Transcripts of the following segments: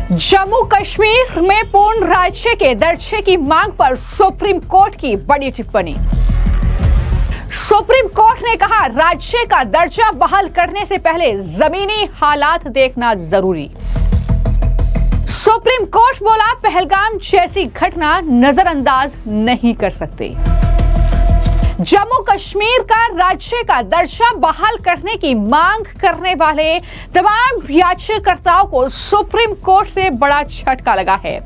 जम्मू कश्मीर में पूर्ण राज्य के दर्जे की मांग पर सुप्रीम कोर्ट की बड़ी टिप्पणी। सुप्रीम कोर्ट ने कहा, राज्य का दर्जा बहाल करने से पहले जमीनी हालात देखना जरूरी। सुप्रीम कोर्ट बोला, पहलगाम जैसी घटना नजरअंदाज नहीं कर सकते। जम्मू कश्मीर का राज्य का दर्जा बहाल करने की मांग करने वाले तमाम याचिकाकर्ताओं को सुप्रीम कोर्ट से बड़ा झटका लगा है।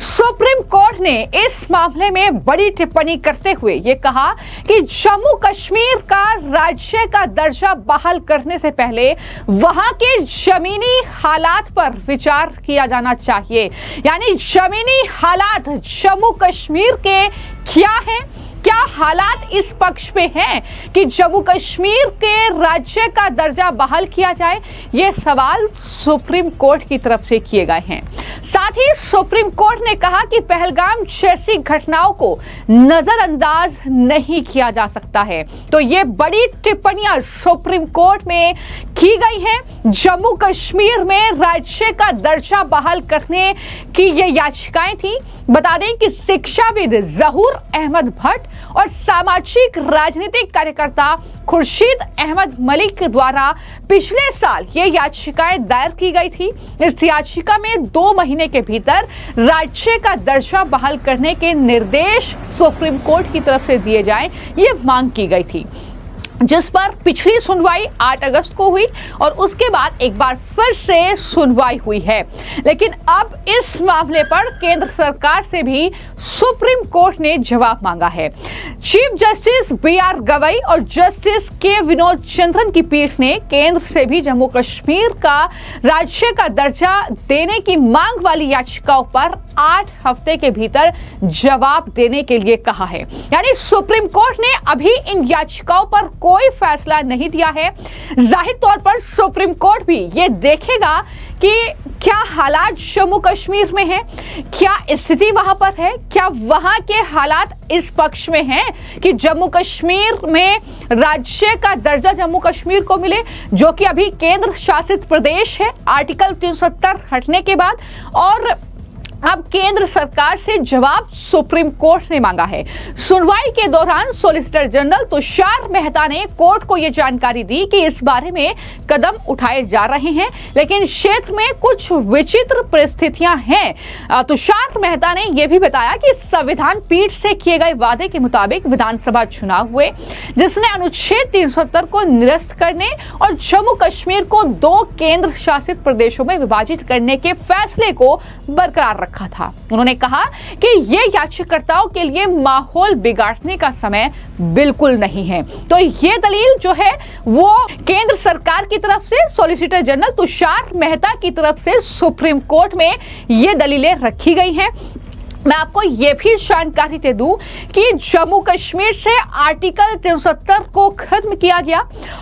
सुप्रीम कोर्ट ने इस मामले में बड़ी टिप्पणी करते हुए यह कहा कि जम्मू कश्मीर का राज्य का दर्जा बहाल करने से पहले वहां के जमीनी हालात पर विचार किया जाना चाहिए। यानी जमीनी हालात जम्मू कश्मीर के क्या हैं, क्या हालात इस पक्ष में हैं कि जम्मू कश्मीर के राज्य का दर्जा बहाल किया जाए, ये सवाल सुप्रीम कोर्ट की तरफ से किए गए हैं। साथ ही सुप्रीम कोर्ट ने कहा कि पहलगाम जैसी घटनाओं को नजरअंदाज नहीं किया जा सकता है। तो ये बड़ी टिप्पणियां सुप्रीम कोर्ट में की गई हैं। जम्मू कश्मीर में राज्य का दर्जा बहाल करने की ये याचिकाएं थी। बता दें कि शिक्षाविद जहूर अहमद भट्ट और सामाजिक राजनीतिक कार्यकर्ता खुर्शीद अहमद मलिक द्वारा पिछले साल ये याचिकाएं दायर की गई थी। इस याचिका में 2 महीने के भीतर राज्य का दर्जा बहाल करने के निर्देश सुप्रीम कोर्ट की तरफ से दिए जाएं, ये मांग की गई थी, जिस पर पिछली सुनवाई 8 अगस्त को हुई और उसके बाद एक बार फिर से सुनवाई हुई है। लेकिन अब इस मामले पर केंद्र सरकार से भी सुप्रीम कोर्ट ने जवाब मांगा है। चीफ जस्टिस BR गवई और जस्टिस के विनोद चंद्रन की पीठ ने केंद्र से भी जम्मू कश्मीर का राज्य का दर्जा देने की मांग वाली याचिकाओं पर 8 हफ्ते के भीतर जवाब देने के लिए कहा है। यानी सुप्रीम कोर्ट ने अभी इन याचिकाओं पर कोई फैसला नहीं दिया है। जाहिर तौर पर सुप्रीम कोर्ट भी ये देखेगा कि क्या हालात जम्मू कश्मीर में है, क्या स्थिति वहां पर है, क्या वहां के हालात इस पक्ष में हैं कि जम्मू कश्मीर में राज्य का दर्जा जम्मू कश्मीर को मिले, जो कि अभी केंद्र शासित प्रदेश है आर्टिकल 370 हटने के बाद। और अब केंद्र सरकार से जवाब सुप्रीम कोर्ट ने मांगा है। सुनवाई के दौरान सॉलिसिटर जनरल तुषार मेहता ने कोर्ट को यह जानकारी दी कि इस बारे में कदम उठाए जा रहे हैं, लेकिन क्षेत्र में कुछ विचित्र परिस्थितियां हैं। तुषार मेहता ने यह भी बताया कि संविधान पीठ से किए गए वादे के मुताबिक विधानसभा चुनाव हुए, जिसने अनुच्छेद 370 को निरस्त करने और जम्मू कश्मीर को 2 केंद्र शासित प्रदेशों में विभाजित करने के फैसले को बरकरार रखा था। उन्होंने कहा कि ये याचिकाकर्ताओं के लिए माहौल बिगाड़ने का समय बिल्कुल नहीं है। तो ये दलील जो है वो केंद्र सरकार की तरफ से सॉलिसिटर जनरल तुषार मेहता की तरफ से सुप्रीम कोर्ट में ये दलीलें रखी गई हैं। मैं आपको यह भी जानकारी दे दूं कि जम्मू कश्मीर से आर्टिकल 370 को खत्म किया गया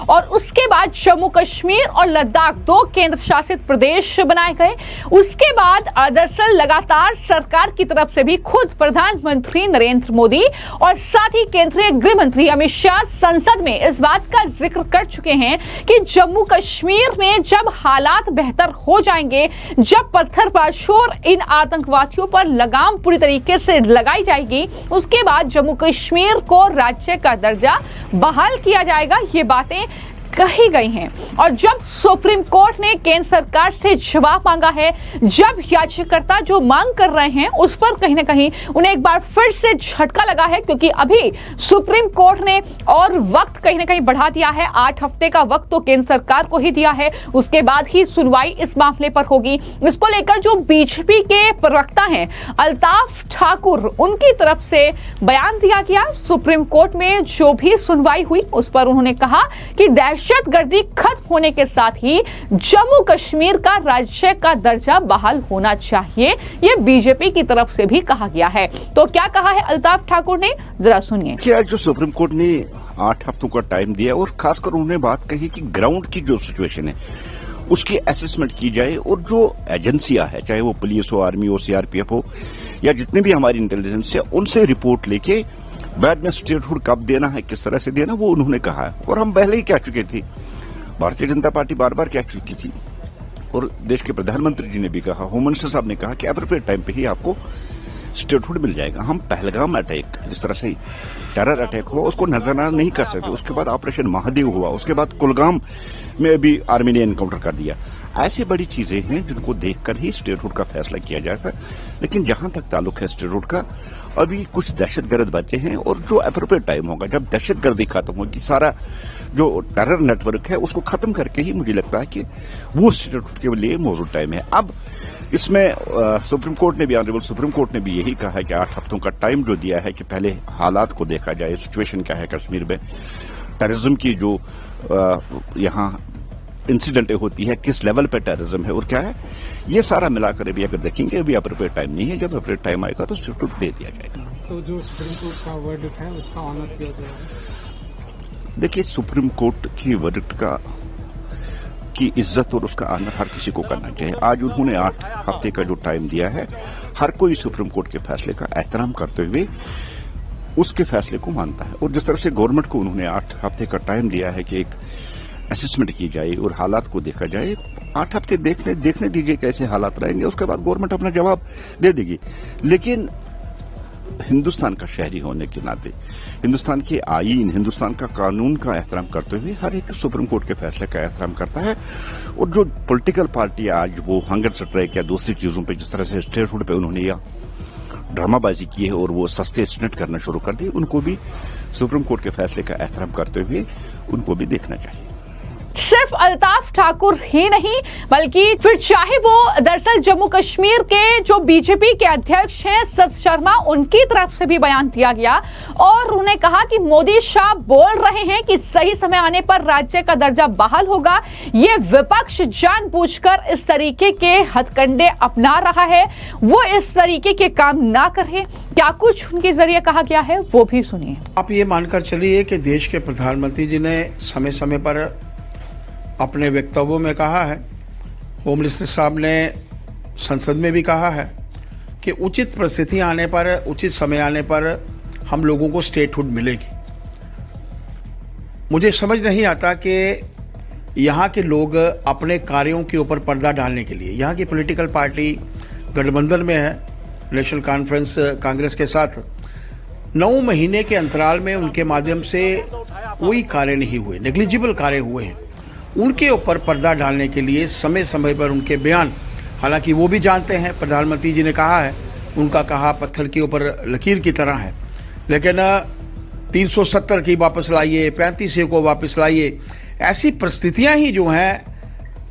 और उसके बाद जम्मू कश्मीर और लद्दाख 2 केंद्र शासित प्रदेश बनाए गए। उसके बाद दरअसल लगातार सरकार की तरफ से भी खुद प्रधानमंत्री नरेंद्र मोदी और साथ ही केंद्रीय गृह मंत्री अमित शाह संसद में इस बात का जिक्र कर चुके हैं कि जम्मू कश्मीर में जब हालात बेहतर हो जाएंगे, जब पत्थरबाजों और इन आतंकवादियों पर लगाम पूरी तरीके से लगाई जाएगी, उसके बाद जम्मू कश्मीर को राज्य का दर्जा बहाल किया जाएगा। ये बातें कही गई हैं। और जब सुप्रीम कोर्ट ने केंद्र सरकार से जवाब मांगा है, जब याचिकाकर्ता जो मांग कर रहे हैं उस पर कहीं ना कहीं उन्हें एक बार फिर से झटका लगा है, क्योंकि अभी सुप्रीम कोर्ट ने और वक्त कहीं ना कहीं बढ़ा दिया है। 8 हफ्ते का वक्त तो केंद्र सरकार को ही दिया है, उसके बाद ही सुनवाई इस मामले पर होगी। इसको लेकर जो बीजेपी के प्रवक्ता हैं अल्ताफ ठाकुर, उनकी तरफ से बयान दिया गया। सुप्रीम कोर्ट में जो भी सुनवाई हुई उस पर उन्होंने कहा कि दहशतगर्दी खत्म होने के साथ ही जम्मू कश्मीर का राज्य का दर्जा बहाल होना चाहिए, यह बीजेपी की तरफ से भी कहा गया है। तो क्या कहा है अल्ताफ ठाकुर ने, जरा सुनिए। क्या जो सुप्रीम कोर्ट ने 8 हफ्तों का टाइम दिया और खासकर उन्होंने बात कही कि ग्राउंड की जो सिचुएशन है उसकी असेसमेंट की जाए और जो एजेंसियां है, चाहे वो पुलिस हो, आर्मी हो, CRPF हो या जितने भी हमारी इंटेलिजेंस है, उनसे रिपोर्ट लेके बाद में स्टेटहुड कब देना है, किस तरह से देना, वो उन्होंने कहा है। और हम पहले ही कह चुके थे, भारतीय जनता पार्टी बार बार कह चुकी थी और देश के प्रधानमंत्री जी ने भी कहा, होम मिनिस्टर साहब ने कहा कि एप्रोप्रिएट टाइम पे ही आपको स्टेटहुड मिल जाएगा। हम पहलगाम अटैक, जिस तरह से टेरर अटैक हुआ, उसको नजरअंदाज नहीं कर सकते। उसके बाद ऑपरेशन महादेव हुआ, उसके बाद कुलगाम में भी आर्मी ने एनकाउंटर कर दिया। ऐसी बड़ी चीजें हैं जिनको देखकर ही स्टेटहुड का फैसला किया जाता है। लेकिन जहां तक ताल्लुक है स्टेटहुड का, अभी कुछ दहशतगर्द बचे हैं और जो एप्रोप्रिएट टाइम होगा, जब दहशतगर्दी खत्म होगी, सारा जो टेरर नेटवर्क है उसको खत्म करके ही मुझे लगता है कि वो स्टेटहुड के लिए मौजूद टाइम है। अब इसमें सुप्रीम कोर्ट ने भी, ऑनरेबल सुप्रीम कोर्ट ने भी यही कहा है कि 8 हफ्तों का टाइम जो दिया है कि पहले हालात को देखा जाए, सिचुएशन क्या है कश्मीर में, टेररिज्म की जो यहाँ इंसिडेंटें होती है, किस लेवल पे टेररिज्म है और क्या है, ये सारा मिलाकर अभी अगर देखेंगे, अभी अप्रोप्रिएट टाइम नहीं है। जब अप्रोप्रिएट टाइम आएगा तो स्टेटहुड दे दिया जाएगा। तो जो सुप्रीम कोर्ट का वर्डिक्ट है उसका ऑनर किया जाएगा। देखिए, सुप्रीम कोर्ट की वर्डिक्ट की इज्जत और उसका आनर हर किसी को करना चाहिए। आज उन्होंने 8 हफ्ते का जो टाइम दिया है, हर कोई सुप्रीम कोर्ट के फैसले का एहतराम करते हुए उसके फैसले को मानता है। और जिस तरह से गवर्नमेंट को उन्होंने 8 हफ्ते का टाइम दिया है कि एक असेसमेंट की जाए और हालात को देखा जाए, 8 हफ्ते देखने दीजिए कैसे हालात रहेंगे, उसके बाद गवर्नमेंट अपना जवाब दे देगी। लेकिन हिंदुस्तान का शहरी होने के नाते, हिंदुस्तान के आईन, हिंदुस्तान का कानून का एहतराम करते हुए हर एक सुप्रीम कोर्ट के फैसले का एहतराम करता है। और जो पॉलिटिकल पार्टी आज वो हंगर स्ट्राइक या दूसरी चीजों पे, जिस तरह से स्टेटहुड पे उन्होंने या ड्रामाबाजी की है और वो सस्ते स्टंट करना शुरू कर दी, उनको भी सुप्रीम कोर्ट के फैसले का एहतराम करते हुए उनको भी देखना चाहिए। सिर्फ अल्ताफ ठाकुर ही नहीं, बल्कि फिर चाहे वो दरअसल जम्मू कश्मीर के जो बीजेपी के अध्यक्ष हैं सत शर्मा, उनकी तरफ से भी बयान दिया गया और उन्होंने कहा कि मोदी शाह बोल रहे हैं कि सही समय आने पर राज्य का दर्जा बहाल होगा। ये विपक्ष जानबूझकर इस तरीके के हथकंडे अपना रहा है, वो इस तरीके के काम ना करे। क्या कुछ उनके जरिए कहा गया है वो भी सुनिए। आप ये मानकर चलिए कि देश के प्रधानमंत्री जी ने समय समय पर अपने वक्तव्यों में कहा है, होम मिनिस्टर साहब ने संसद में भी कहा है कि उचित परिस्थितियां आने पर, उचित समय आने पर हम लोगों को स्टेटहुड मिलेगी। मुझे समझ नहीं आता कि यहाँ के लोग अपने कार्यों के ऊपर पर्दा डालने के लिए, यहाँ की पॉलिटिकल पार्टी गठबंधन में है, नेशनल कॉन्फ्रेंस कांग्रेस के साथ, 9 महीने के अंतराल में उनके माध्यम से कोई कार्य नहीं हुए, नेग्लिजिबल कार्य हुए हैं। उनके ऊपर पर्दा डालने के लिए समय समय पर उनके बयान, हालांकि वो भी जानते हैं, प्रधानमंत्री जी ने कहा है, उनका कहा पत्थर के ऊपर लकीर की तरह है, लेकिन 370 की वापस लाइए, 35 को वापस लाइए, ऐसी परिस्थितियां ही जो हैं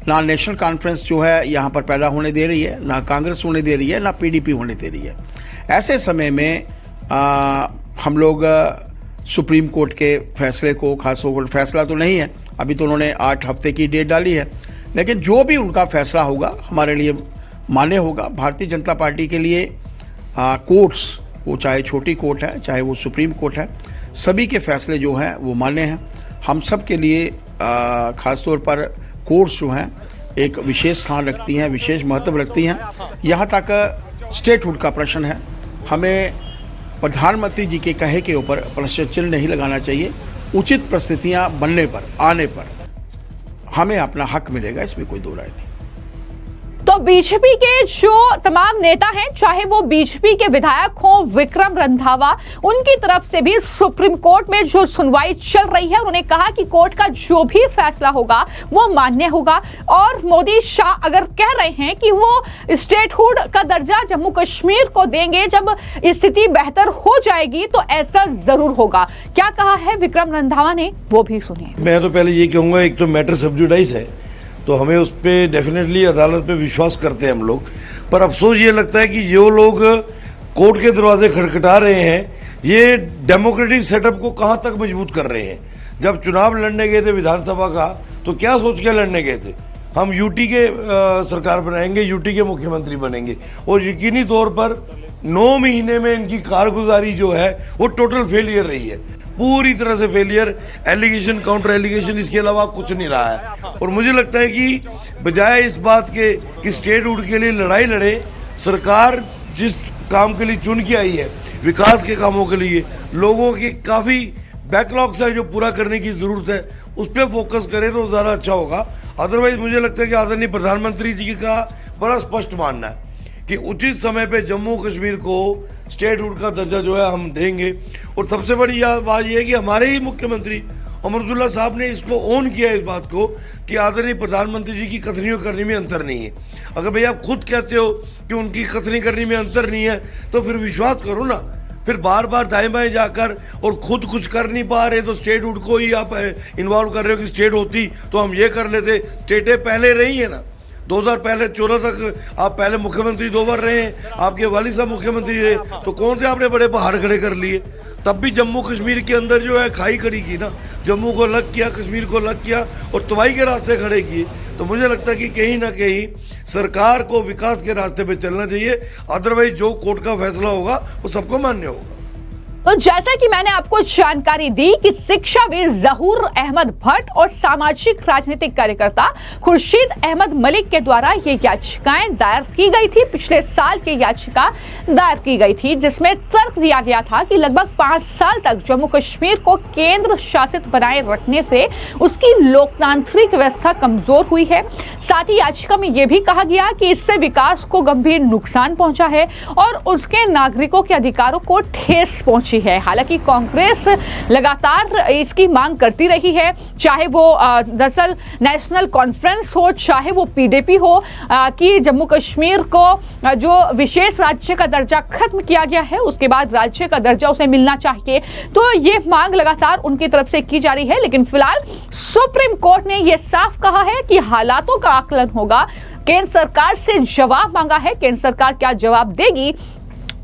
ना नेशनल कॉन्फ्रेंस जो है यहाँ पर पैदा होने दे रही है, ना कांग्रेस होने दे रही है, ना पीडीपी होने दे रही है। ऐसे समय में हम लोग सुप्रीम कोर्ट के फैसले को, खासतौर फैसला तो नहीं है, अभी तो उन्होंने 8 हफ्ते की डेट डाली है, लेकिन जो भी उनका फैसला होगा हमारे लिए मान्य होगा। भारतीय जनता पार्टी के लिए कोर्ट्स, वो चाहे छोटी कोर्ट है चाहे वो सुप्रीम कोर्ट है, सभी के फैसले जो हैं वो मान्य हैं। हम सब के लिए खासतौर पर कोर्ट्स जो हैं एक विशेष स्थान रखती हैं, विशेष महत्व रखती हैं। यहाँ तक स्टेटहुड का प्रश्न है, हमें प्रधानमंत्री जी के कहे के ऊपर प्रश्न चिन्ह नहीं लगाना चाहिए। उचित परिस्थितियां बनने पर, आने पर हमें अपना हक मिलेगा, इसमें कोई दो राय नहीं। तो बीजेपी के जो तमाम नेता हैं, चाहे वो बीजेपी के विधायक हो विक्रम रंधावा, उनकी तरफ से भी सुप्रीम कोर्ट में जो सुनवाई चल रही है, उन्होंने कहा कि कोर्ट का जो भी फैसला होगा वो मान्य होगा। और मोदी शाह अगर कह रहे हैं कि वो स्टेटहुड का दर्जा जम्मू कश्मीर को देंगे जब स्थिति बेहतर हो जाएगी, तो ऐसा जरूर होगा। क्या कहा है विक्रम रंधावा ने, वो भी सुनिए। मैं तो पहले ये कहूंगा, एक तो मैटर सब जुडाइस है, तो हमें उस पर डेफिनेटली अदालत पे विश्वास करते हैं हम लोग, पर अफसोस ये लगता है कि जो लोग कोर्ट के दरवाजे खटखटा रहे हैं, ये डेमोक्रेटिक सेटअप को कहां तक मजबूत कर रहे हैं। जब चुनाव लड़ने गए थे विधानसभा का, तो क्या सोच के लड़ने गए थे, हम यूटी के सरकार बनाएंगे, यूटी के मुख्यमंत्री बनेंगे, और यकीनी तौर पर 9 महीने में इनकी कारगुजारी जो है वो टोटल फेलियर रही है, पूरी तरह से फेलियर। एलिगेशन, काउंटर एलिगेशन, इसके अलावा कुछ नहीं रहा है। और मुझे लगता है कि बजाय इस बात के कि स्टेटहुड के लिए लड़ाई लड़े, सरकार जिस काम के लिए चुन के आई है, विकास के कामों के लिए, लोगों के काफी बैकलॉग्स है जो पूरा करने की जरूरत है, उस पर फोकस करें तो ज़्यादा अच्छा होगा। अदरवाइज मुझे लगता है कि आदरणीय प्रधानमंत्री जी का बड़ा स्पष्ट मानना है कि उचित समय पे जम्मू कश्मीर को स्टेटहुड का दर्जा जो है हम देंगे। और सबसे बड़ी बात यह है कि हमारे ही मुख्यमंत्री अमरुद्दुल्ला साहब ने इसको ऑन किया इस बात को कि आदरणीय प्रधानमंत्री जी की कथनी करनी में अंतर नहीं है। अगर भैया आप खुद कहते हो कि उनकी कथनी करनी में अंतर नहीं है तो फिर विश्वास करो ना। फिर बार बार दाएं बाएं जाकर और खुद कुछ कर नहीं पा रहे तो स्टेटहुड को ही आप इन्वॉल्व कर रहे हो कि स्टेट होती तो हम ये कर लेते। स्टेटें पहले रही है ना, 2014 तक आप पहले मुख्यमंत्री 2 बार रहे हैं, आपके वालिद साहब मुख्यमंत्री रहे, तो कौन से आपने बड़े पहाड़ खड़े कर लिए? तब भी जम्मू कश्मीर के अंदर जो है खाई खड़ी की ना, जम्मू को अलग किया, कश्मीर को अलग किया और तबाही के रास्ते खड़े किए। तो मुझे लगता है कि कहीं ना कहीं सरकार को विकास के रास्ते पे चलना चाहिए, अदरवाइज जो कोर्ट का फैसला होगा वो सबको मान्य होगा। तो जैसा कि मैंने आपको जानकारी दी कि शिक्षाविद जहूर अहमद भट्ट और सामाजिक राजनीतिक कार्यकर्ता खुर्शीद अहमद मलिक के द्वारा ये याचिकाएं दायर की गई थी। पिछले साल की याचिका दायर की गई थी जिसमें तर्क दिया गया था कि लगभग 5 साल तक जम्मू कश्मीर को केंद्र शासित बनाए रखने से उसकी लोकतांत्रिक व्यवस्था कमजोर हुई है। साथ ही याचिका में यह भी कहा गया कि इससे विकास को गंभीर नुकसान पहुंचा है और उसके नागरिकों के अधिकारों को ठेस पहुंची है। हालांकि कांग्रेस लगातार इसकी मांग करती रही है, चाहे वो दरअसल नेशनल कॉन्फ्रेंस हो, चाहे वो पीडीपी हो, कि जम्मू कश्मीर को जो विशेष राज्य का दर्जा खत्म किया गया है उसके बाद राज्य का दर्जा उसे मिलना चाहिए। तो ये मांग लगातार उनकी तरफ से की जा रही है। लेकिन फिलहाल सुप्रीम कोर्ट ने यह साफ कहा है कि हालातों का आकलन होगा। केंद्र सरकार से जवाब मांगा है, केंद्र सरकार क्या जवाब देगी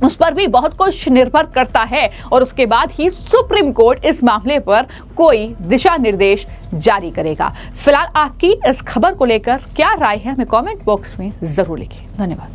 उस पर भी बहुत कुछ निर्भर करता है और उसके बाद ही सुप्रीम कोर्ट इस मामले पर कोई दिशा निर्देश जारी करेगा। फिलहाल आपकी इस खबर को लेकर क्या राय है हमें कमेंट बॉक्स में जरूर लिखिए। धन्यवाद।